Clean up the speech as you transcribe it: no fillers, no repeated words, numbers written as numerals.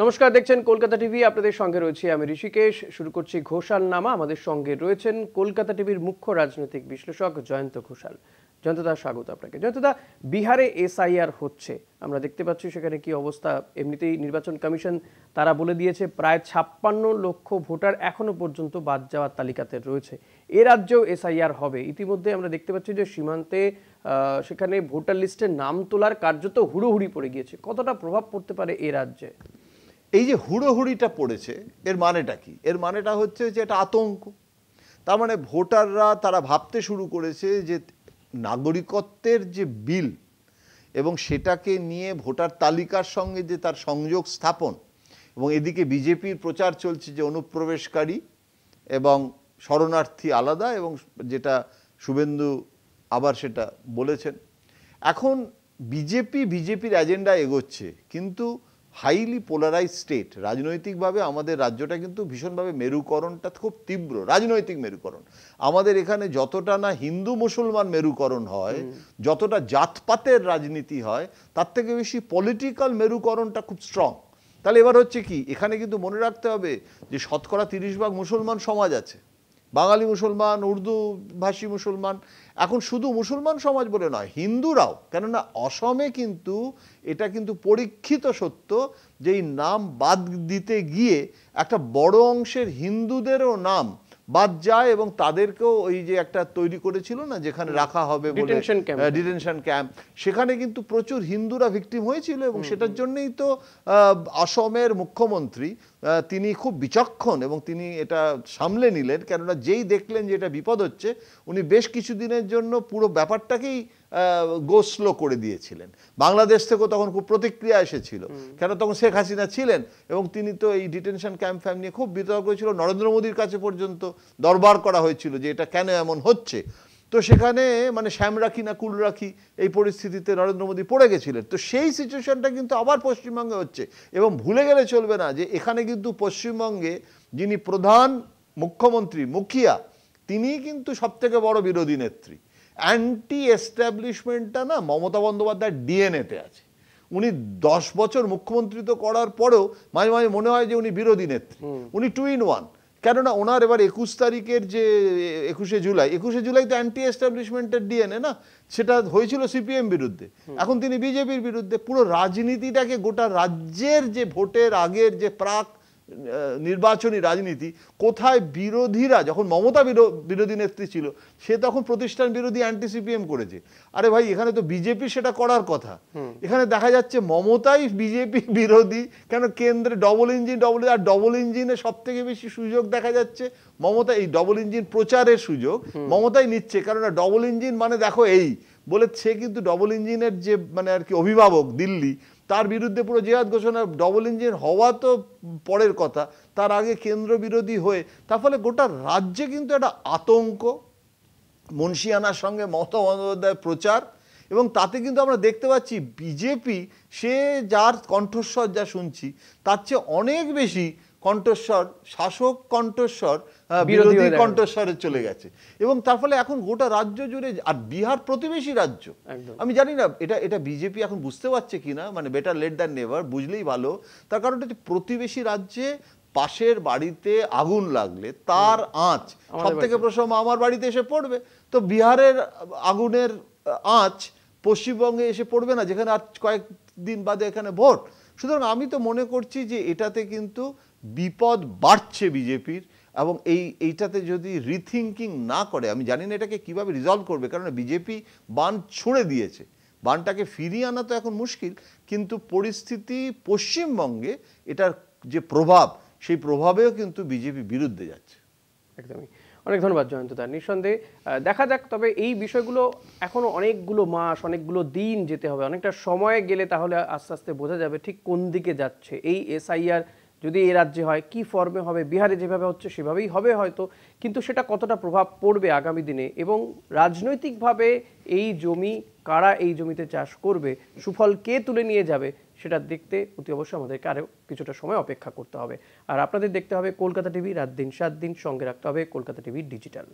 নমস্কার, দেখছেন কলকাতা টিভি। আপনাদের সঙ্গে রয়েছে আমি ঋষিকেশ। শুরু করছি ঘোষালনামা। আমাদের সঙ্গে রয়েছেন কলকাতা টিভির মুখ্য রাজনৈতিক বিশ্লেষক জয়ন্ত ঘোষাল। জয়ন্তদা, স্বাগত আপনাকে। জয়ন্তদা, বিহারে এসআইআর হচ্ছে, আমরা দেখতে পাচ্ছি সেখানে কি অবস্থা। এমনিতেই নির্বাচন কমিশন তারা বলে দিয়েছে প্রায় 56 লক্ষ ভোটার এখনো পর্যন্ত বাদ যাওয়ার তালিকাতে রয়েছে। এ রাজ্যেও এসআইআর হবে। ইতিমধ্যে আমরা দেখতে পাচ্ছি যে সীমান্তে সেখানে ভোটার লিস্টে নাম তোলার কার্যত হুড়োহুড়ি পড়ে গিয়েছে। কতটা প্রভাব পড়তে পারে এ রাজ্যে? এই যে হুড়োহুড়িটা পড়েছে, এর মানেটা কি? এর মানেটা হচ্ছে যে এটা আতঙ্ক। তার মানে ভোটাররা তারা ভাবতে শুরু করেছে যে নাগরিকত্বের যে বিল এবং সেটাকে নিয়ে ভোটার তালিকার সঙ্গে যে তার সংযোগ স্থাপন, এবং এদিকে বিজেপির প্রচার চলছে যে অনুপ্রবেশকারী এবং শরণার্থী আলাদা, এবং যেটা শুভেন্দু আবার সেটা বলেছেন। এখন বিজেপির এজেন্ডা এগোচ্ছে, কিন্তু হাইলি পোলারাইজ স্টেট। রাজনৈতিকভাবে আমাদের রাজ্যটা কিন্তু ভীষণভাবে মেরুকরণটা খুব তীব্র, রাজনৈতিক মেরুকরণ। আমাদের এখানে যতটা না হিন্দু মুসলমান মেরুকরণ হয়, যতটা জাতপাতের রাজনীতি হয়, তার থেকে বেশি পলিটিক্যাল মেরুকরণটা খুব স্ট্রং। তাহলে এবার হচ্ছে কি, এখানে কিন্তু মনে রাখতে হবে যে শতকরা 30% মুসলমান সমাজ আছে, বাঙালি মুসলমান, উর্দু ভাষী মুসলমান। এখন শুধু মুসলমান সমাজ বলে নয়, হিন্দুরাও। কেননা অসমে কিন্তু এটা কিন্তু পরীক্ষিত সত্য যে এই নাম বাদ দিতে গিয়ে একটা বড় অংশের হিন্দুদেরও নাম বাদ যায়, এবং তাদেরকেও ওই যে একটা তৈরি করেছিল না যেখানে রাখা হবে বলে ডিটেনশন ক্যাম্প, সেখানে কিন্তু প্রচুর হিন্দুরা ভিকটিম হয়েছিল। এবং সেটার জন্যই তো অসমের মুখ্যমন্ত্রী তিনি খুব বিচক্ষণ এবং তিনি এটা সামলে নিলেন। কেননা যেই দেখলেন যে এটা বিপদ হচ্ছে, উনি বেশ কিছুদিনের জন্য পুরো ব্যাপারটাকেই গো স্লো করে দিয়েছিলেন। বাংলাদেশ থেকেও তখন খুব প্রতিক্রিয়া এসেছিল, কেন তখন শেখ হাসিনা ছিলেন, এবং তিনি তো এই ডিটেনশন ক্যাম্প ফ্যাম্প নিয়ে খুব বিতর্ক হয়েছিল। নরেন্দ্র মোদীর কাছে পর্যন্ত দরবার করা হয়েছিল যে এটা কেন এমন হচ্ছে। তো সেখানে মানে শ্যাম রাখি না কুল রাখি, এই পরিস্থিতিতে নরেন্দ্র মোদী পড়ে গেছিলেন। তো সেই সিচুয়েশনটা কিন্তু আবার পশ্চিমবঙ্গে হচ্ছে। এবং ভুলে গেলে চলবে না যে এখানে কিন্তু পশ্চিমবঙ্গে যিনি প্রধান মুখ্যমন্ত্রী, মুখিয়া, তিনি কিন্তু সবথেকে বড় বিরোধী নেত্রী। অ্যান্টি এস্টাবলিশমেন্টটা না মমতা বন্দ্যোপাধ্যায়ের ডিএনএতে আছে। উনি 10 বছর মুখ্যমন্ত্রিত্ব করার পরেও মাঝে মাঝে মনে হয় যে উনি বিরোধী নেত্রী। উনি 2 in 1। কেননা ওনার এবার 21 তারিখের যে 21শে জুলাই তো অ্যান্টি এস্টাবলিশমেন্টের ডিএনএ না, সেটা হয়েছিল সিপিএম বিরুদ্ধে, এখন তিনি বিজেপির বিরুদ্ধে। পুরো রাজনীতিটাকে, গোটা রাজ্যের যে ভোটের আগের যে প্রাক নির্বাচনী রাজনীতি, কোথায় বিরোধীরা, যখন মমতা বিরোধী নেত্রী ছিল, সে তখন প্রতিষ্ঠান বিরোধী অ্যান্টি সিপিএম করেছে। আরে ভাই, এখানে তো বিজেপি সেটা করার কথা। এখানে দেখা যাচ্ছে মমতাই বিজেপি বিরোধী। কেন? কেন্দ্রে ডবল ইঞ্জিনে সব থেকে বেশি সুযোগ দেখা যাচ্ছে মমতা, এই ডবল ইঞ্জিন প্রচারের সুযোগ মমতাই নিচ্ছে। কেননা ডবল ইঞ্জিন মানে দেখো এই বলে, সে কিন্তু ডবল ইঞ্জিনের যে মানে আর কি অভিভাবক দিল্লি, তার বিরুদ্ধে পুরো জেহাদ ঘোষণা। ডবল ইঞ্জিন হওয়া তো পরের কথা, তার আগে কেন্দ্র বিরোধী হয়ে, তার ফলে গোটা রাজ্যে কিন্তু একটা আতঙ্ক, মুন্সিয়ানার সঙ্গে মমতা বন্দ্যোপাধ্যায়ের প্রচার। এবং তাতে কিন্তু আমরা দেখতে পাচ্ছি বিজেপি, সে যার কণ্ঠস্বর যা শুনছি, তার চেয়ে অনেক বেশি কণ্ঠস্বর, শাসক কণ্ঠস্বর বিরোধী কণ্ঠস্বরে চলে গেছে। এবং তার ফলে এখন গোটা রাজ্য জুড়ে, আর বিহার প্রতিবেশী রাজ্য, আমি জানি না এটা বিজেপি এখন বুঝতে পারছে কিনা, মানে বেটার লেট দ্যান নেভার, বুঝলেই ভালো। তার কারণটা হচ্ছে প্রতিবেশী রাজ্যে পাশের বাড়িতে আগুন লাগলে তার আঁচ সব থেকে প্রথম আমার বাড়িতে এসে পড়বে। তো বিহারের আগুনের আঁচ পশ্চিমবঙ্গে এসে পড়বে না, যেখানে আর কয়েকদিন বাদে এখানে ভোট। সুতরাং আমি তো মনে করছি যে এটাতে কিন্তু বিপদ বাড়ছে বিজেপির। এবং এইটাতে যদি রিথিঙ্কিং না করে, আমি জানি না এটাকে কিভাবে রিজলভ করবে। কারণ বিজেপি বান ছুঁড়ে দিয়েছে, বানটাকে ফিরিয়ে আনা তো এখন মুশকিল। কিন্তু পরিস্থিতি পশ্চিমবঙ্গে এটার যে প্রভাব, সেই প্রভাবেও কিন্তু বিজেপি বিরুদ্ধে যাচ্ছে। একদমই। অনেক ধন্যবাদ জয়ন্তদা। নিঃসন্দেহে দেখা যাক। তবে এই বিষয়গুলো এখনো অনেকগুলো মাস, অনেকগুলো দিন যেতে হবে। অনেকটা সময় গেলে তাহলে আস্তে আস্তে বোঝা যাবে ঠিক কোন দিকে যাচ্ছে এই এসআইআর। যদি এ রাজ্যে হয়, কি ফর্মে হবে, বিহারে যেভাবে হচ্ছে সেভাবেই হবে হয়তো, কিন্তু সেটা কতটা প্রভাব পড়বে আগামী দিনে, এবং রাজনৈতিকভাবে এই জমি কারা এই জমিতে চাষ করবে, সুফল কে তুলে নিয়ে যাবে, সেটা দেখতে অতি অবশ্যই আমাদেরকে আরও কিছুটা সময় অপেক্ষা করতে হবে। আর আপনাদের দেখতে হবে কলকাতা টিভি, রাত দিন 7 দিন, সঙ্গে রাখতে হবে কলকাতা টিভি ডিজিটাল।